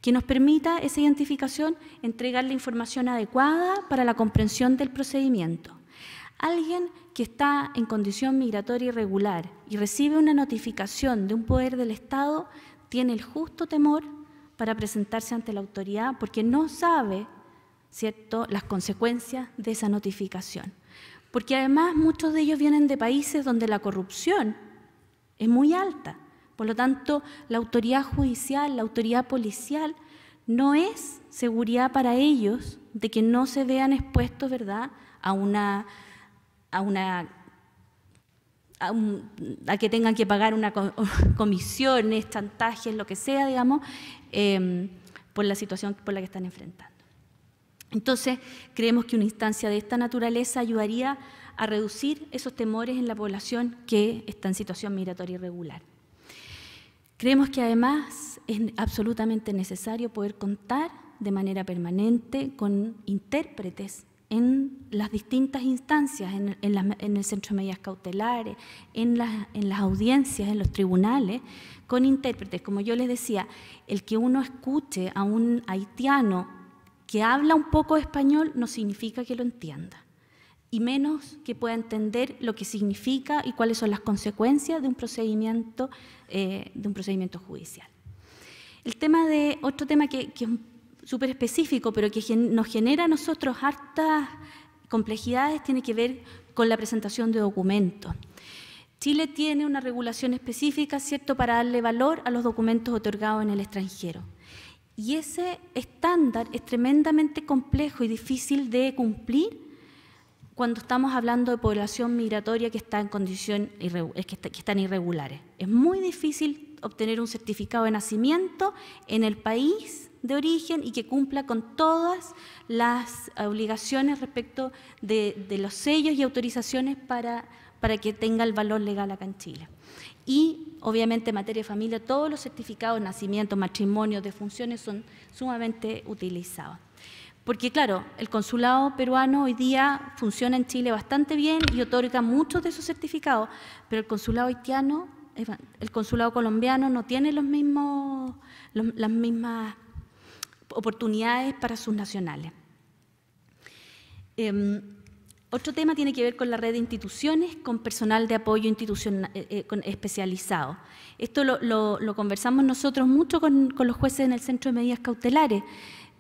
que nos permita esa identificación, entregar la información adecuada para la comprensión del procedimiento. Alguien que está en condición migratoria irregular y recibe una notificación de un poder del Estado tiene el justo temor para presentarse ante la autoridad porque no sabe, ¿cierto?, las consecuencias de esa notificación. porque además muchos de ellos vienen de países donde la corrupción es muy alta. Por lo tanto, la autoridad judicial, la autoridad policial, no es seguridad para ellos de que no se vean expuestos, ¿verdad?, a que tengan que pagar una comisiones, chantajes, lo que sea, digamos, por la situación por la que están enfrentando. Entonces, creemos que una instancia de esta naturaleza ayudaría a reducir esos temores en la población que está en situación migratoria irregular. Creemos que además es absolutamente necesario poder contar de manera permanente con intérpretes en las distintas instancias, en el centro de medidas cautelares, en las audiencias, en los tribunales, con intérpretes. Como yo les decía, el que uno escuche a un haitiano que habla un poco español no significa que lo entienda, y menos que pueda entender lo que significa y cuáles son las consecuencias de un procedimiento judicial. Otro tema que es súper específico, pero que nos genera a nosotros hartas complejidades, tiene que ver con la presentación de documentos. Chile tiene una regulación específica, ¿cierto?, para darle valor a los documentos otorgados en el extranjero. Y ese estándar es tremendamente complejo y difícil de cumplir cuando estamos hablando de población migratoria que está en condición que están irregulares. Es muy difícil obtener un certificado de nacimiento en el país de origen y que cumpla con todas las obligaciones respecto de los sellos y autorizaciones para que tenga el valor legal acá en Chile. Y, obviamente, en materia de familia, todos los certificados de nacimiento, matrimonio, defunciones son sumamente utilizados. Porque, claro, el consulado peruano hoy día funciona en Chile bastante bien y otorga muchos de esos certificados, pero el consulado haitiano, el consulado colombiano no tiene las mismas oportunidades para sus nacionales. Otro tema tiene que ver con la red de instituciones, con personal de apoyo institucional especializado. Esto lo conversamos nosotros mucho con los jueces en el Centro de Medidas Cautelares.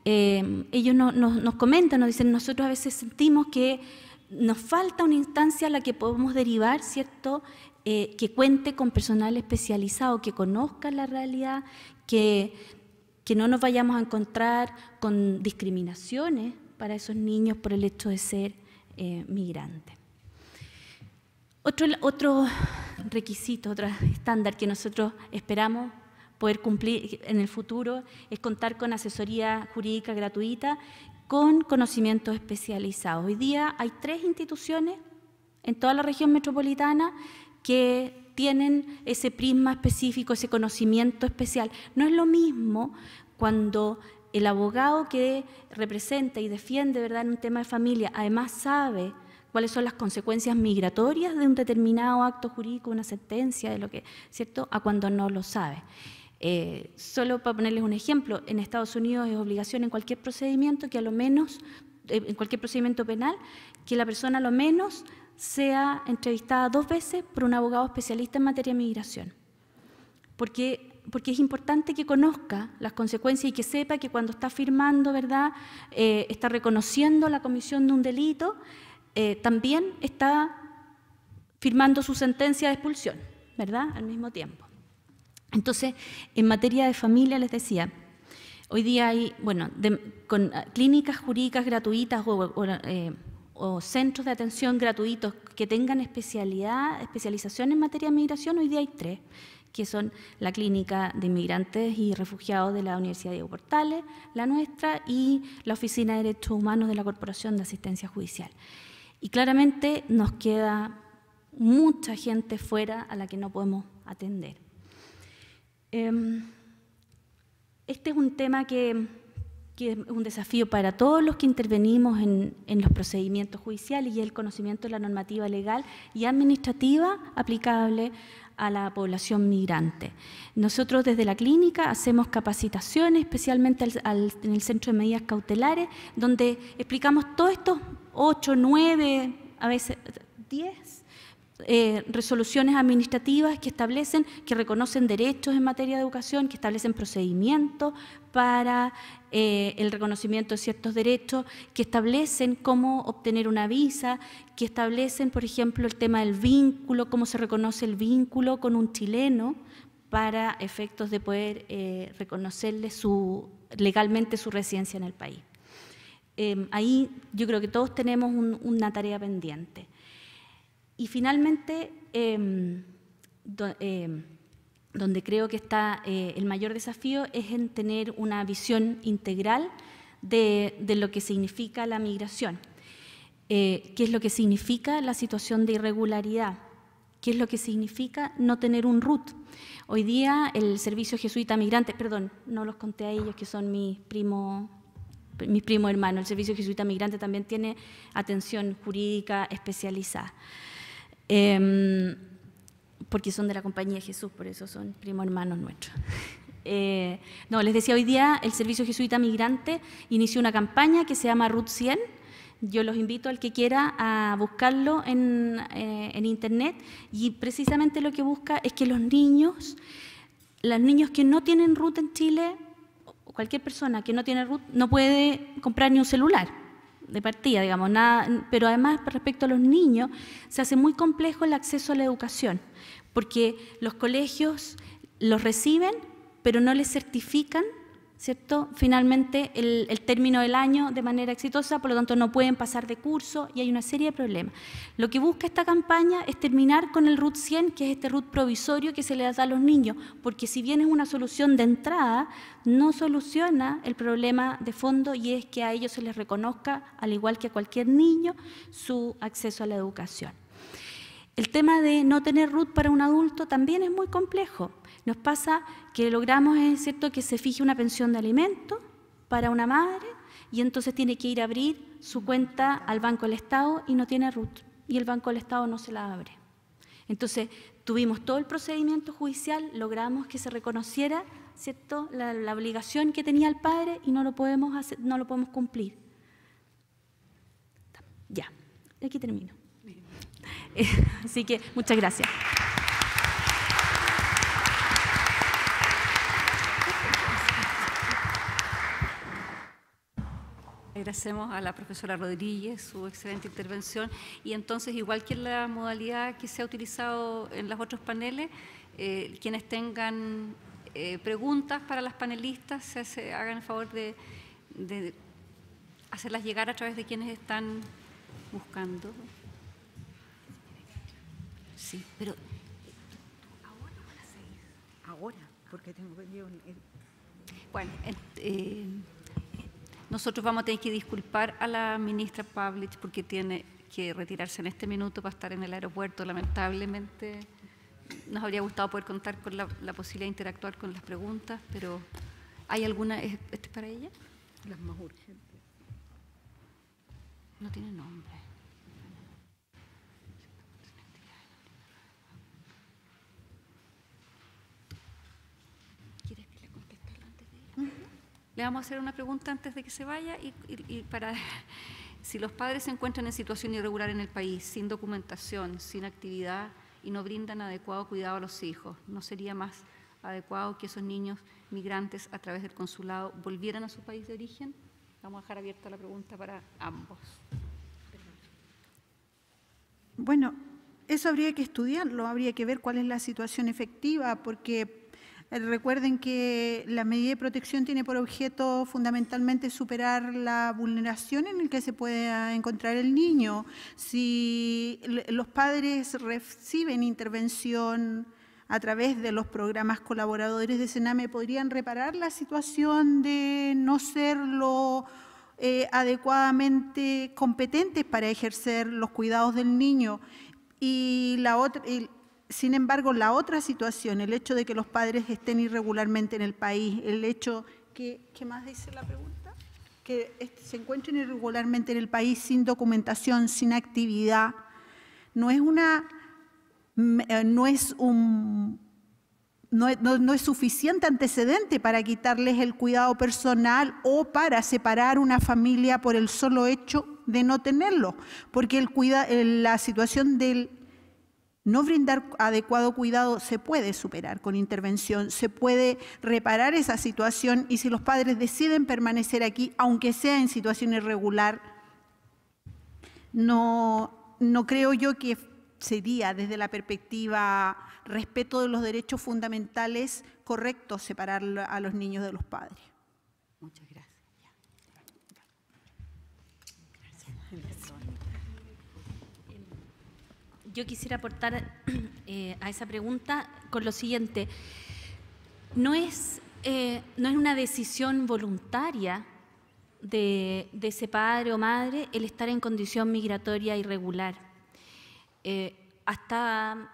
Ellos nos comentan, nos dicen, nosotros a veces sentimos que nos falta una instancia a la que podemos derivar, ¿cierto?, que cuente con personal especializado, que conozca la realidad, que no nos vayamos a encontrar con discriminaciones para esos niños por el hecho de ser migrantes. Otro requisito, otro estándar que nosotros esperamos poder cumplir en el futuro es contar con asesoría jurídica gratuita con conocimientos especializados. Hoy día hay 3 instituciones en toda la región metropolitana que tienen ese prisma específico, ese conocimiento especial. No es lo mismo cuando el abogado que representa y defiende, ¿verdad?, en un tema de familia, además sabe cuáles son las consecuencias migratorias de un determinado acto jurídico, una sentencia, de lo que, ¿cierto?, a cuando no lo sabe. Solo para ponerles un ejemplo, en Estados Unidos es obligación en cualquier procedimiento que a lo menos, en cualquier procedimiento penal, que la persona a lo menos sea entrevistada 2 veces por un abogado especialista en materia de migración. Porque es importante que conozca las consecuencias y que sepa que cuando está firmando, ¿verdad?, está reconociendo la comisión de un delito, también está firmando su sentencia de expulsión, ¿verdad?, al mismo tiempo. Entonces, en materia de familia, les decía, hoy día hay, bueno, con clínicas jurídicas gratuitas o centros de atención gratuitos que tengan especialización en materia de migración, hoy día hay 3, que son la Clínica de Inmigrantes y Refugiados de la Universidad Diego Portales, la nuestra, y la Oficina de Derechos Humanos de la Corporación de Asistencia Judicial. Y claramente nos queda mucha gente fuera a la que no podemos atender. Este es un tema que es un desafío para todos los que intervenimos en los procedimientos judiciales, y el conocimiento de la normativa legal y administrativa aplicable a la población migrante. Nosotros desde la clínica hacemos capacitaciones, especialmente en el Centro de Medidas Cautelares, donde explicamos todos estos 8, 9, a veces 10 resoluciones administrativas que establecen, que reconocen derechos en materia de educación, que establecen procedimientos para el reconocimiento de ciertos derechos, que establecen cómo obtener una visa, que establecen, por ejemplo, el tema del vínculo, cómo se reconoce el vínculo con un chileno para efectos de poder reconocerle legalmente su residencia en el país. Ahí yo creo que todos tenemos una tarea pendiente. Y finalmente, donde creo que está el mayor desafío es en tener una visión integral de lo que significa la migración. ¿Qué es lo que significa la situación de irregularidad? ¿Qué es lo que significa no tener un RUT? Hoy día el Servicio Jesuita Migrante, perdón, no los conté a ellos que son mis primos hermanos, el Servicio Jesuita Migrante también tiene atención jurídica especializada. Porque son de la Compañía de Jesús, por eso son primos hermanos nuestros. No, les decía, hoy día el Servicio Jesuita Migrante inició una campaña que se llama RUT 100. Yo los invito al que quiera a buscarlo en internet, y precisamente lo que busca es que los niños que no tienen RUT en Chile, o cualquier persona que no tiene RUT, no puede comprar ni un celular de partida, digamos, nada, pero además respecto a los niños se hace muy complejo el acceso a la educación, porque los colegios los reciben, pero no les certifican, ¿cierto?, finalmente el término del año de manera exitosa, por lo tanto no pueden pasar de curso y hay una serie de problemas. Lo que busca esta campaña es terminar con el RUT 100, que es este RUT provisorio que se le da a los niños, porque si bien es una solución de entrada, no soluciona el problema de fondo, y es que a ellos se les reconozca, al igual que a cualquier niño, su acceso a la educación. El tema de no tener RUT para un adulto también es muy complejo. Nos pasa que logramos, es cierto, que se fije una pensión de alimento para una madre y entonces tiene que ir a abrir su cuenta al Banco del Estado y no tiene RUT, y el Banco del Estado no se la abre. Entonces tuvimos todo el procedimiento judicial, logramos que se reconociera, ¿cierto?, la obligación que tenía el padre, y no lo podemos hacer, no lo podemos cumplir. Ya, aquí termino. Así que muchas gracias. Agradecemos a la profesora Rodríguez su excelente intervención, y entonces, igual que en la modalidad que se ha utilizado en los otros paneles, quienes tengan preguntas para las panelistas se hagan el favor de hacerlas llegar a través de quienes están buscando. Sí, pero ahora o a las 6. Ahora, porque tengo que... Bueno, nosotros vamos a tener que disculpar a la ministra Pavlich porque tiene que retirarse en este minuto para estar en el aeropuerto. Lamentablemente nos habría gustado poder contar con la posibilidad de interactuar con las preguntas, pero ¿hay alguna? ¿Este es para ella? Las más urgentes. No tiene nombre. ¿Quieres que le conteste antes de ir? Le vamos a hacer una pregunta antes de que se vaya, y para si los padres se encuentran en situación irregular en el país, sin documentación, sin actividad, y no brindan adecuado cuidado a los hijos, ¿no sería más adecuado que esos niños migrantes a través del consulado volvieran a su país de origen? Vamos a dejar abierta la pregunta para ambos. Bueno, eso habría que estudiarlo, habría que ver cuál es la situación efectiva, porque recuerden que la medida de protección tiene por objeto fundamentalmente superar la vulneración en la que se pueda encontrar el niño. Si los padres reciben intervención a través de los programas colaboradores de Sename, podrían reparar la situación de no serlo adecuadamente competentes para ejercer los cuidados del niño. Y la otra... Sin embargo, la otra situación, el hecho de que los padres estén irregularmente en el país, el hecho que, ¿qué más dice la pregunta? Que se encuentren irregularmente en el país sin documentación, sin actividad, no es suficiente antecedente para quitarles el cuidado personal o para separar una familia por el solo hecho de no tenerlo, porque la situación del no brindar adecuado cuidado se puede superar con intervención, se puede reparar esa situación, y si los padres deciden permanecer aquí, aunque sea en situación irregular, no creo yo que sería desde la perspectiva respeto de los derechos fundamentales correcto separar a los niños de los padres. Muchas gracias. Yo quisiera aportar a esa pregunta con lo siguiente. No es una decisión voluntaria de ese padre o madre el estar en condición migratoria irregular. Hasta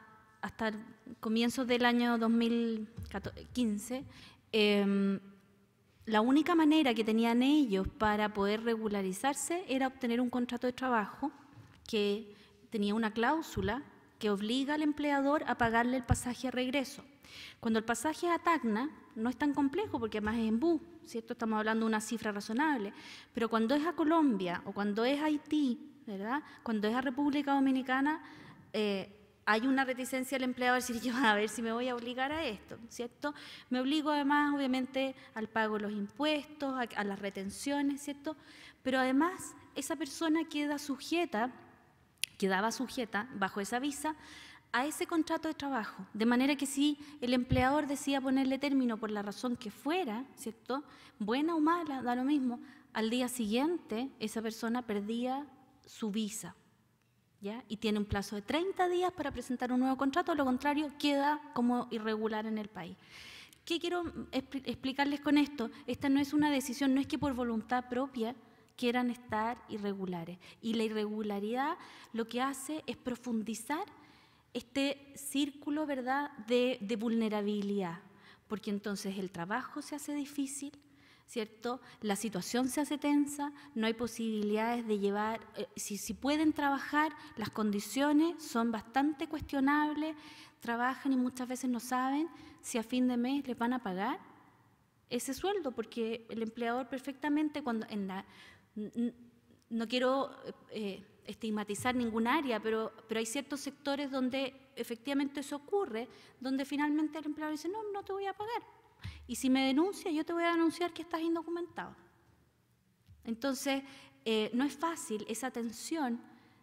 comienzos del año 2015, la única manera que tenían ellos para poder regularizarse era obtener un contrato de trabajo que tenía una cláusula que obliga al empleador a pagarle el pasaje de regreso. Cuando el pasaje es a Tacna, no es tan complejo porque además es en bus, ¿cierto? Estamos hablando de una cifra razonable, pero cuando es a Colombia o cuando es a Haití, ¿verdad? Cuando es a República Dominicana, hay una reticencia del empleador a decir, yo a ver si me voy a obligar a esto, ¿cierto? Me obligo además, obviamente, al pago de los impuestos, a las retenciones, ¿cierto? Pero además, esa persona quedaba sujeta bajo esa visa a ese contrato de trabajo, de manera que si el empleador decía ponerle término por la razón que fuera, ¿cierto?, buena o mala, da lo mismo, al día siguiente esa persona perdía su visa, ¿ya? Y tiene un plazo de 30 días para presentar un nuevo contrato, lo contrario queda como irregular en el país. ¿Qué quiero explicarles con esto? Esta no es una decisión, no es que por voluntad propia quieran estar irregulares. Y la irregularidad lo que hace es profundizar este círculo, ¿verdad?, de vulnerabilidad, porque entonces el trabajo se hace difícil, ¿cierto? La situación se hace tensa, no hay posibilidades de llevar, si pueden trabajar, las condiciones son bastante cuestionables, trabajan y muchas veces no saben si a fin de mes les van a pagar ese sueldo, porque el empleador perfectamente, no quiero estigmatizar ningún área, pero hay ciertos sectores donde efectivamente eso ocurre, donde finalmente el empleador dice, no te voy a pagar. Y si me denuncias, yo te voy a denunciar que estás indocumentado. Entonces, no es fácil esa tensión,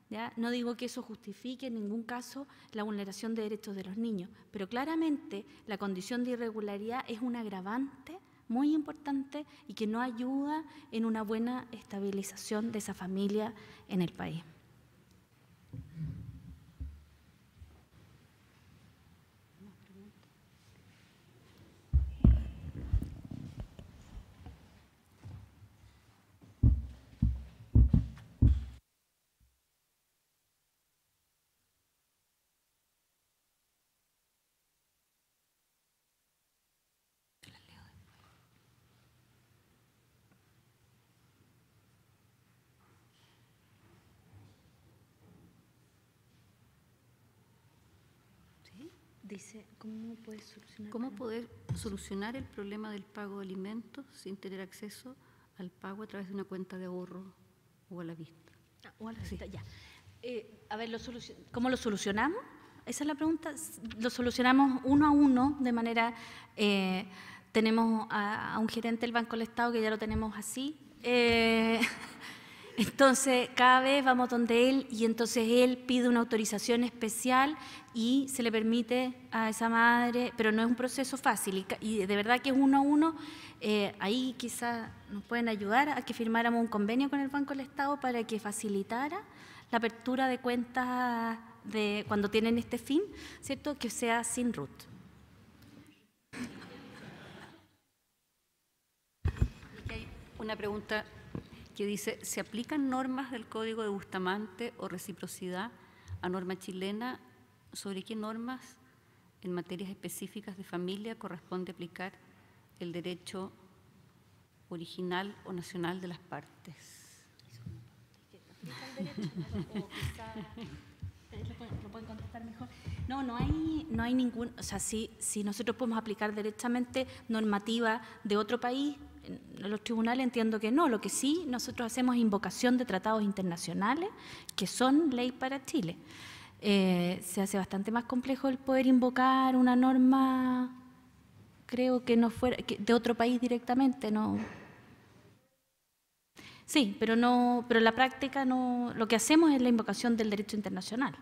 ¿ya? No digo que eso justifique en ningún caso la vulneración de derechos de los niños, pero claramente la condición de irregularidad es un agravante muy importante y que no ayuda en una buena estabilización de esa familia en el país. Dice, ¿cómo poder solucionar el problema del pago de alimentos sin tener acceso al pago a través de una cuenta de ahorro o a la vista? O a la vista, ya. A ver, ¿cómo lo solucionamos? Esa es la pregunta. Lo solucionamos uno a uno, de manera, tenemos a un gerente del Banco del Estado que ya lo tenemos así. Entonces, cada vez vamos donde él y entonces él pide una autorización especial y se le permite a esa madre, pero no es un proceso fácil y de verdad que es uno a uno. Ahí quizás nos pueden ayudar a que firmáramos un convenio con el Banco del Estado para que facilitara la apertura de cuentas de cuando tienen este fin, ¿cierto?, que sea sin RUT. Una pregunta que dice, ¿se aplican normas del Código de Bustamante o reciprocidad a norma chilena? ¿Sobre qué normas en materias específicas de familia corresponde aplicar el derecho original o nacional de las partes? ¿Lo pueden contestar mejor? No hay ningún, o sea, si nosotros podemos aplicar derechamente normativa de otro país, en los tribunales entiendo que no. Lo que sí nosotros hacemos es invocación de tratados internacionales que son ley para Chile. se hace bastante más complejo el poder invocar una norma, creo que no fuera de otro país directamente, no. Sí, pero en la práctica no, lo que hacemos es la invocación del derecho internacional.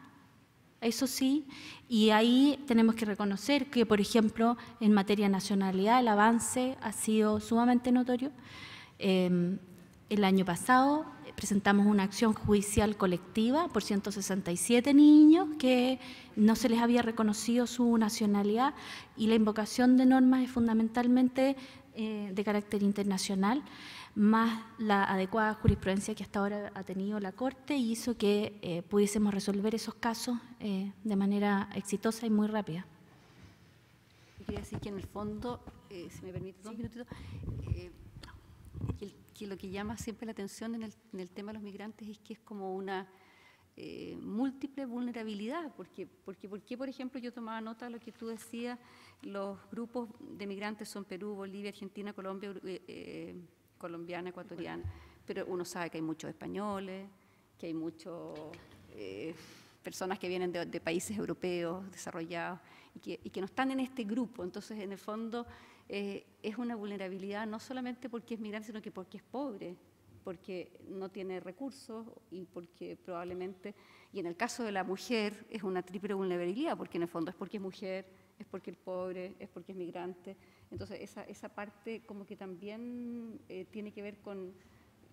Eso sí, y ahí tenemos que reconocer que, por ejemplo, en materia de nacionalidad el avance ha sido sumamente notorio. El año pasado presentamos una acción judicial colectiva por 167 niños que no se les había reconocido su nacionalidad, y la invocación de normas es fundamentalmente de carácter internacional, más la adecuada jurisprudencia que hasta ahora ha tenido la Corte, y hizo que pudiésemos resolver esos casos de manera exitosa y muy rápida. Quería decir que en el fondo, si me permite 2 minutitos, que lo que llama siempre la atención en el tema de los migrantes es que es como una múltiple vulnerabilidad, porque, por ejemplo, yo tomaba nota de lo que tú decías, los grupos de migrantes son Perú, Bolivia, Argentina, Colombia, colombiana, ecuatoriana, pero uno sabe que hay muchos españoles, que hay muchas personas que vienen de países europeos desarrollados y que no están en este grupo. Entonces, en el fondo, es una vulnerabilidad no solamente porque es migrante, sino que porque es pobre, porque no tiene recursos y porque probablemente, y en el caso de la mujer, es una triple vulnerabilidad, porque en el fondo es porque es mujer, es porque es pobre, es porque es migrante. Entonces, esa parte como que también tiene que ver con,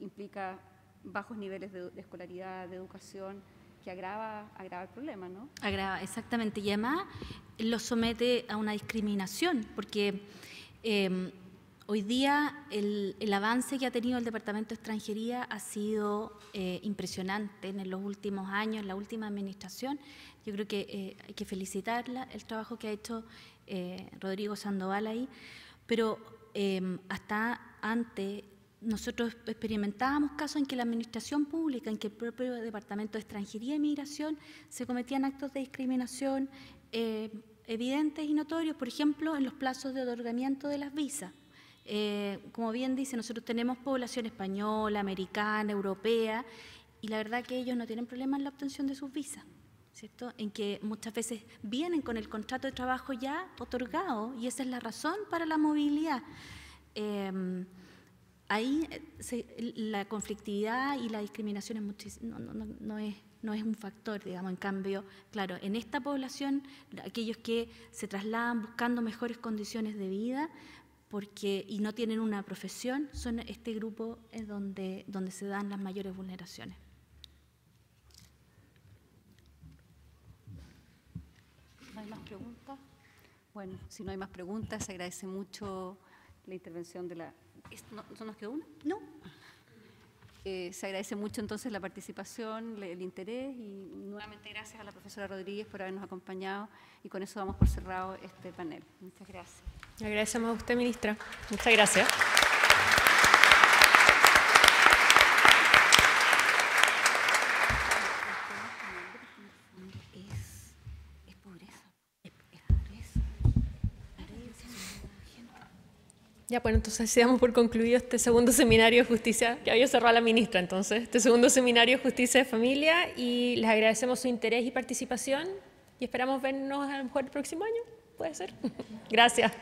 implica bajos niveles de escolaridad, de educación, que agrava el problema, ¿no? Agrava, exactamente, y además lo somete a una discriminación, porque hoy día el avance que ha tenido el Departamento de Extranjería ha sido impresionante en los últimos años, en la última administración. Yo creo que hay que felicitarla, el trabajo que ha hecho Rodrigo Sandoval ahí, pero hasta antes nosotros experimentábamos casos en que la administración pública, en que el propio Departamento de Extranjería y Migración se cometían actos de discriminación evidentes y notorios, por ejemplo, en los plazos de otorgamiento de las visas. Como bien dice, nosotros tenemos población española, americana, europea, y la verdad que ellos no tienen problema en la obtención de sus visas, ¿cierto? En que muchas veces vienen con el contrato de trabajo ya otorgado, y esa es la razón para la movilidad. Ahí la conflictividad y la discriminación no es un factor, digamos. En cambio, claro, en esta población, aquellos que se trasladan buscando mejores condiciones de vida y no tienen una profesión, son este grupo donde se dan las mayores vulneraciones. ¿No hay más preguntas? Bueno, si no hay más preguntas, se agradece mucho la intervención de la... ¿No nos quedó una? No. Se agradece mucho entonces la participación, el interés, y nuevamente gracias a la profesora Rodríguez por habernos acompañado, y con eso damos por cerrado este panel. Muchas gracias. Le agradecemos a usted, ministra. Muchas gracias. Es pobreza. Ya, bueno, entonces damos por concluido este segundo seminario de justicia. Ya había cerrado la ministra, entonces, este segundo seminario de justicia de familia, y les agradecemos su interés y participación, y esperamos vernos a lo mejor el próximo año, puede ser. Gracias.